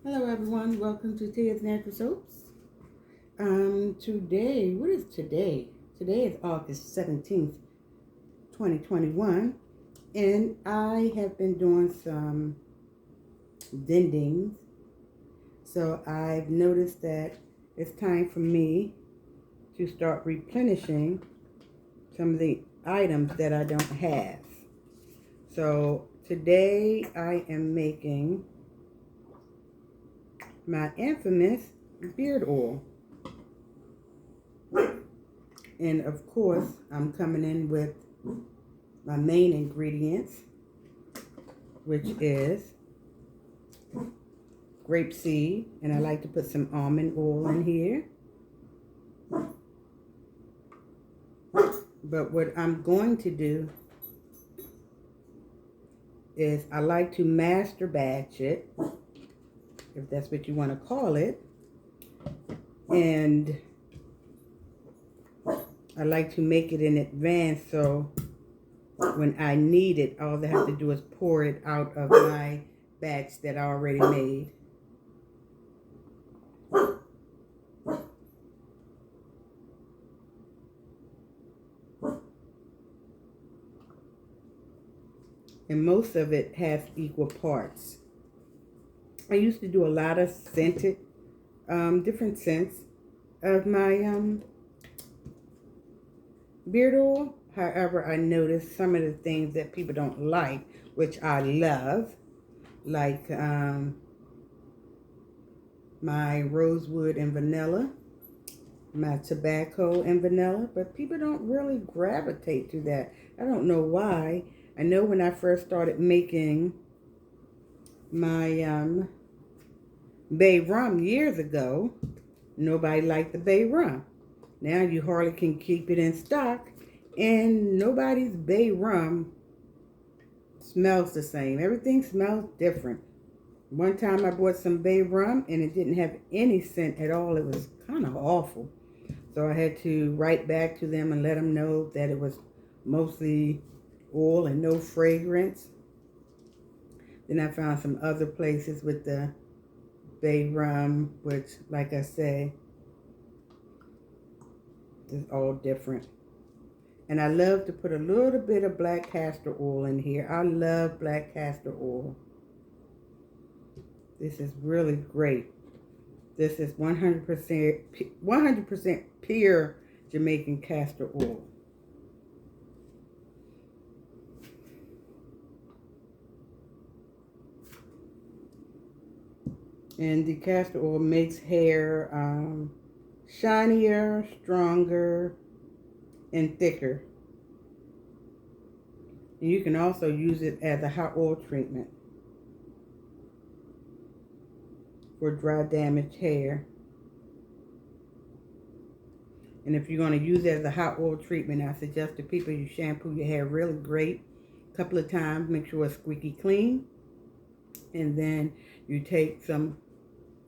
Hello everyone, welcome to Tia's Natural Soaps. Today, what is today? Today is August 17th, 2021, and I have been doing some vendings. So I've noticed that it's time for me to start replenishing some of the items that I don't have. So today I am making my infamous beard oil. And of course, I'm coming in with my main ingredients, which is grapeseed. And I like to put some almond oil in here. But what I'm going to do is I like to master batch it, if that's what you want to call it. And I like to make it in advance, so when I need it, all I have to do is pour it out of my batch that I already made. And most of it has equal parts. I used to do a lot of scented, different scents of my beard oil. However, I noticed some of the things that people don't like, which I love, like my rosewood and vanilla, my tobacco and vanilla, but people don't really gravitate to that. I don't know why. I know when I first started making my bay rum years ago, nobody liked the bay rum. Now you hardly can keep it in stock, and nobody's bay rum smells the same. Everything smells different. One time I bought some bay rum and it didn't have any scent at all. It was kind of awful. So I had to write back to them and let them know that it was mostly oil and no fragrance. Then I found some other places with the bay rum, which, like I say, is all different. And I love to put a little bit of black castor oil in here. I love black castor oil. This is really great. This is 100% pure Jamaican castor oil. And the castor oil makes hair shinier, stronger, and thicker. And you can also use it as a hot oil treatment for dry, damaged hair. And if you're going to use it as a hot oil treatment, I suggest to people you shampoo your hair really great a couple of times. Make sure it's squeaky clean. And then you take some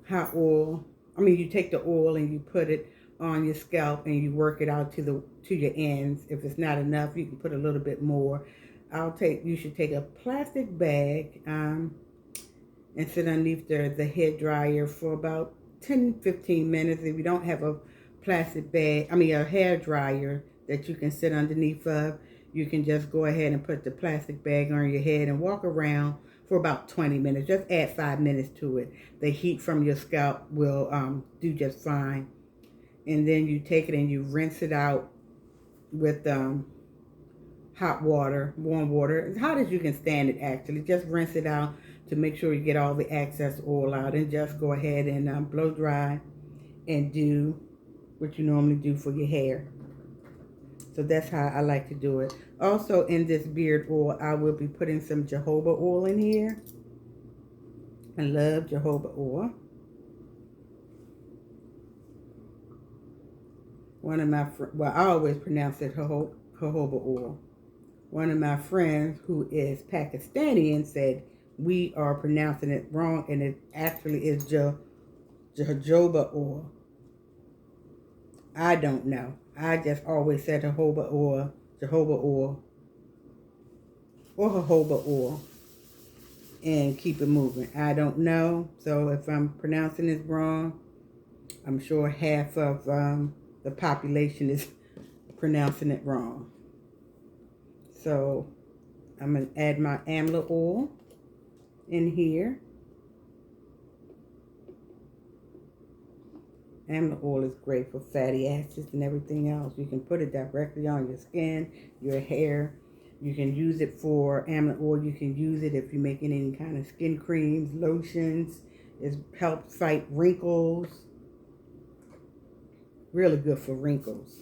hot oil. You take the oil and you put it on your scalp and you work it out to your ends. If it's not enough, you can put a little bit more. You should take a plastic bag and sit underneath the hair dryer for about 10-15 minutes. If you don't have a plastic bag, a hair dryer that you can sit underneath of, you can just go ahead and put the plastic bag on your head and walk around for about 20 minutes. Just add 5 minutes to it. The heat from your scalp will do just fine. And then you take it and you rinse it out with hot water, warm water, as hot as you can stand it actually. Just rinse it out to make sure you get all the excess oil out, and just go ahead and blow dry and do what you normally do for your hair. So that's how I like to do it. Also in this beard oil, I will be putting some jojoba oil in here. I love jojoba oil. One of my I always pronounce it jojoba oil. One of my friends who is Pakistani said we are pronouncing it wrong, and it actually is jojoba oil. I don't know. I just always said jojoba oil, or jojoba oil. and keep it moving. I don't know, so if I'm pronouncing this wrong, I'm sure half of the population is pronouncing it wrong. So I'm going to add my amla oil in here. Amla oil is great for fatty acids and everything else. You can put it directly on your skin, your hair. You can use it for amla oil. You can use it if you're making any kind of skin creams, lotions. It helps fight wrinkles. Really good for wrinkles.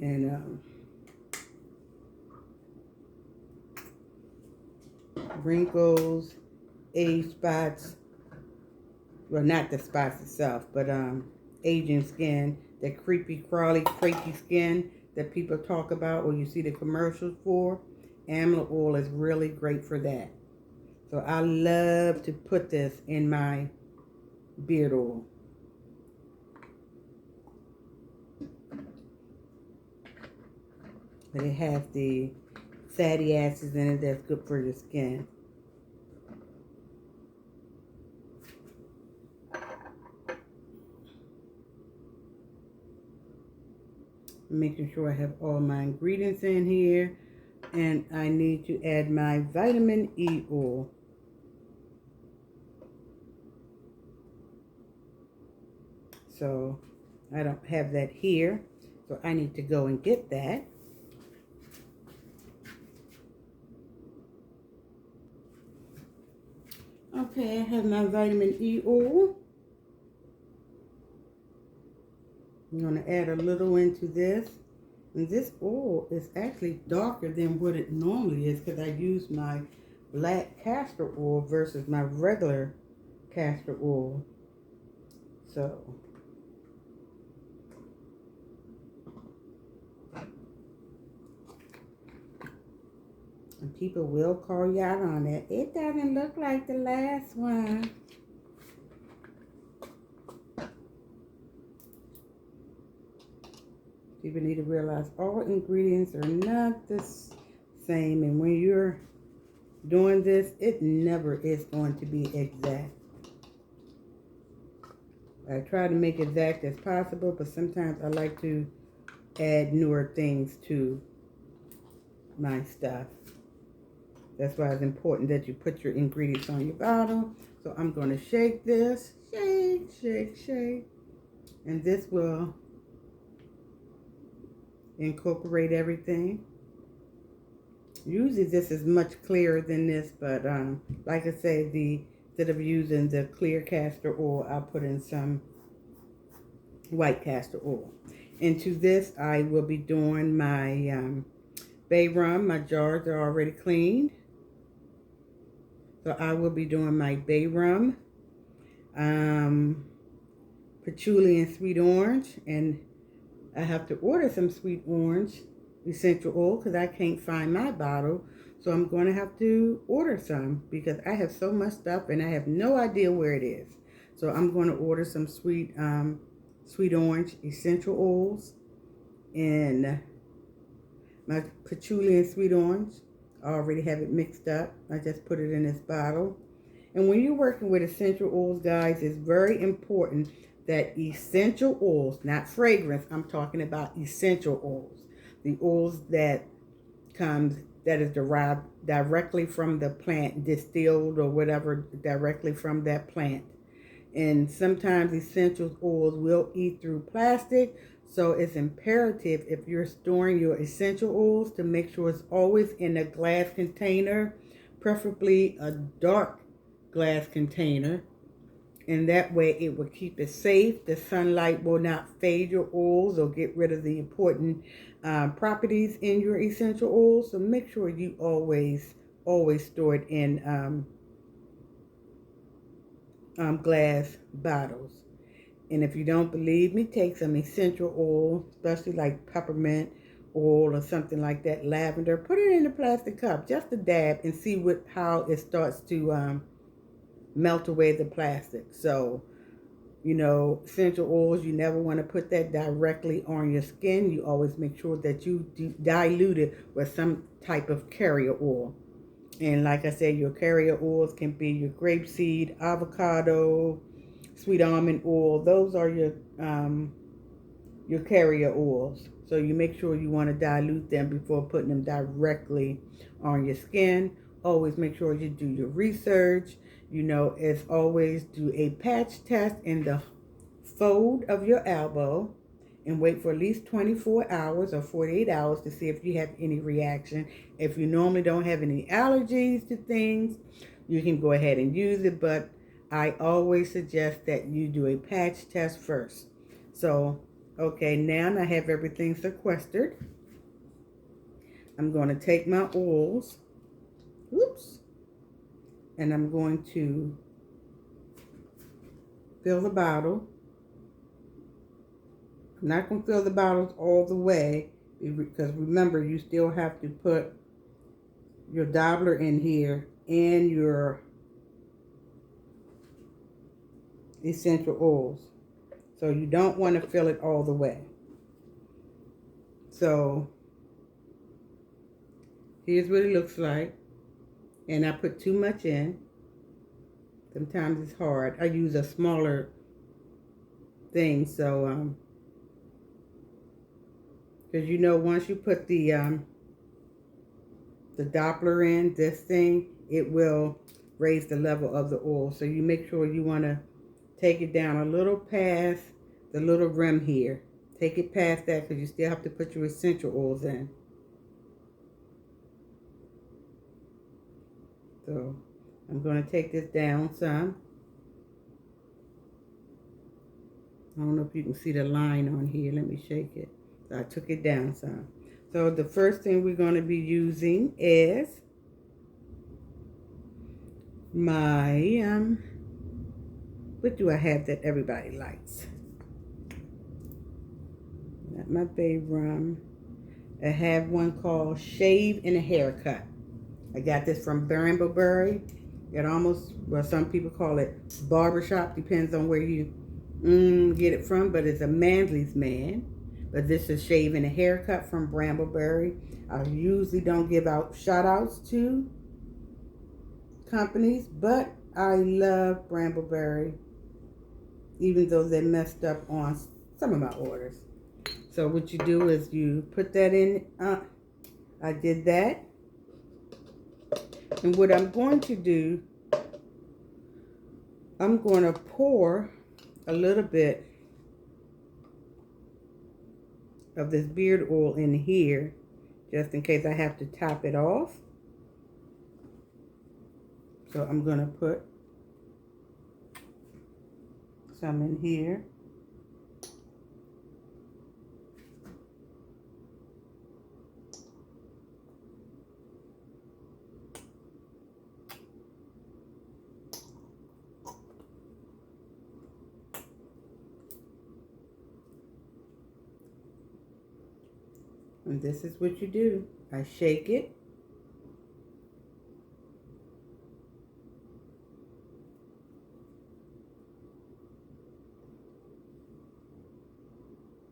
And wrinkles, age spots. Well, not the spots itself, but aging skin, that creepy, crawly, crazy skin that people talk about or you see the commercials for. Amla oil is really great for that. So I love to put this in my beard oil. But it has the fatty acids in it that's good for your skin. Making sure I have all my ingredients in here. And I need to add my vitamin E oil. So I don't have that here. So I need to go and get that. Okay, I have my vitamin E oil. I'm going to add a little into this. And this oil is actually darker than what it normally is because I use my black castor oil versus my regular castor oil. So, and people will call you out on it. It doesn't look like the last one. People need to realize all ingredients are not the same, and when you're doing this, it never is going to be exact. I try to make it exact as possible, but sometimes I like to add newer things to my stuff. That's why it's important that you put your ingredients on your bottle. So I'm going to shake this. Shake, shake, shake. And this will incorporate everything. Usually this is much clearer than this, but like I say, instead of using the clear castor oil, I'll put in some white castor oil. Into this, I will be doing my bay rum. My jars are already cleaned. So I will be doing my bay rum, patchouli and sweet orange, and I have to order some sweet orange essential oil because I can't find my bottle. So I'm going to have to order some because I have so much stuff and I have no idea where it is. So I'm going to order some sweet orange essential oils and my patchouli and sweet orange. I already have it mixed up. I just put it in this bottle. And when you're working with essential oils, guys, it's very important that essential oils, not fragrance, I'm talking about essential oils. The oils that is derived directly from the plant, distilled or whatever, directly from that plant. And sometimes essential oils will eat through plastic. So it's imperative if you're storing your essential oils to make sure it's always in a glass container, preferably a dark glass container. And that way it will keep it safe. The sunlight will not fade your oils or get rid of the important properties in your essential oils. So make sure you always store it in glass bottles. And if you don't believe me, take some essential oil, especially like peppermint oil or something like that, lavender. Put it in a plastic cup, just a dab, and see how it starts to melt away the plastic. So, essential oils, you never want to put that directly on your skin. You always make sure that you dilute it with some type of carrier oil. And like I said, your carrier oils can be your grapeseed, avocado, sweet almond oil. Those are your carrier oils. So you make sure you want to dilute them before putting them directly on your skin. Always make sure you do your research. You know, as always, do a patch test in the fold of your elbow and wait for at least 24 hours or 48 hours to see if you have any reaction. If you normally don't have any allergies to things, you can go ahead and use it, but I always suggest that you do a patch test first. So, okay, now I have everything sequestered. I'm going to take my oils, whoops, and I'm going to fill the bottle. I'm not going to fill the bottles all the way because remember, you still have to put your dabbler in here and your essential oils. So you don't want to fill it all the way. So here's what it looks like. And I put too much in. Sometimes it's hard. I use a smaller thing, so because you know, once you put the Doppler in, this thing, it will raise the level of the oil. So you make sure you want to take it down a little past the little rim here. Take it past that because you still have to put your essential oils in. So I'm going to take this down some. I don't know if you can see the line on here. Let me shake it. So I took it down some. So the first thing we're going to be using is my, what do I have that everybody likes? Not my Bay Rum. I have one called Shave and a Haircut. I got this from Brambleberry. It almost, well, some people call it barbershop. Depends on where you get it from, but it's a Manley's Man. But this is Shave and a Haircut from Brambleberry. I usually don't give out shout outs to companies, but I love Brambleberry, even though they messed up on some of my orders. So what you do is you put that in. I did that. And what I'm going to do, I'm going to pour a little bit of this beard oil in here, just in case I have to top it off. So I'm going to put some in here. And this is what you do. I shake it.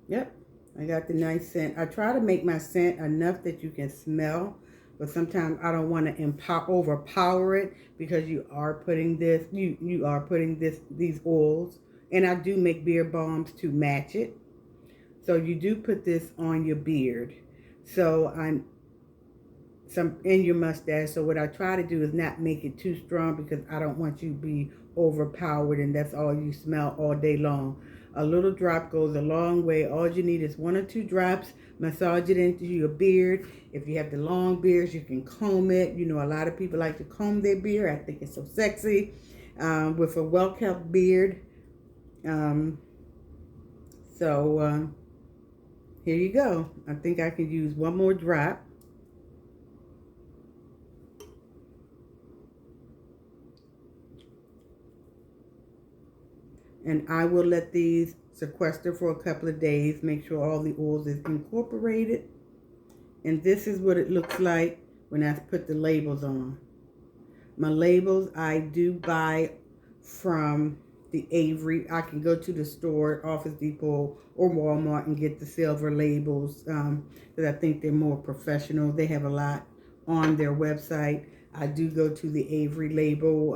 Yep, I got the nice scent. I try to make my scent enough that you can smell, but sometimes I don't want to overpower it because you are putting this, you are putting these oils, and I do make beard balms to match it. So you do put this on your beard. So some in your mustache. So what I try to do is not make it too strong because I don't want you to be overpowered and that's all you smell all day long. A little drop goes a long way. All you need is 1 or 2 drops. Massage it into your beard. If you have the long beards, you can comb it. You know, a lot of people like to comb their beard. I think it's so sexy with a well-kept beard. Here you go. I think I can use 1 more drop. And I will let these sequester for a couple of days. Make sure all the oils is incorporated. And this is what it looks like when I put the labels on. My labels I do buy from the Avery. I can go to the store, Office Depot, or Walmart and get the silver labels because I think they're more professional. They have a lot on their website. I do go to the Avery label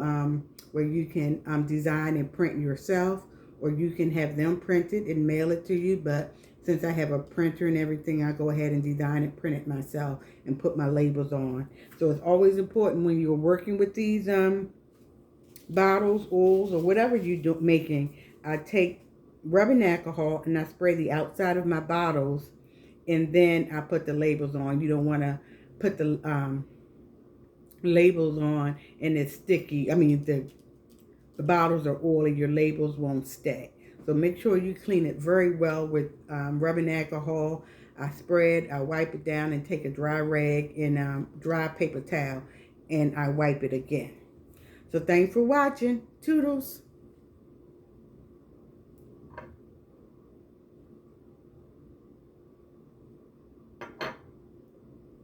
where you can design and print yourself, or you can have them printed and mail it to you. But since I have a printer and everything, I go ahead and design and print it myself and put my labels on. So it's always important when you're working with these bottles, oils, or whatever you're making. I take rubbing alcohol and I spray the outside of my bottles, and then I put the labels on. You don't want to put the labels on and it's sticky. I mean, the bottles are oily, your labels won't stay. So make sure you clean it very well with rubbing alcohol. I spread, I wipe it down, and take a dry rag and dry paper towel, and I wipe it again. So thanks for watching. Toodles.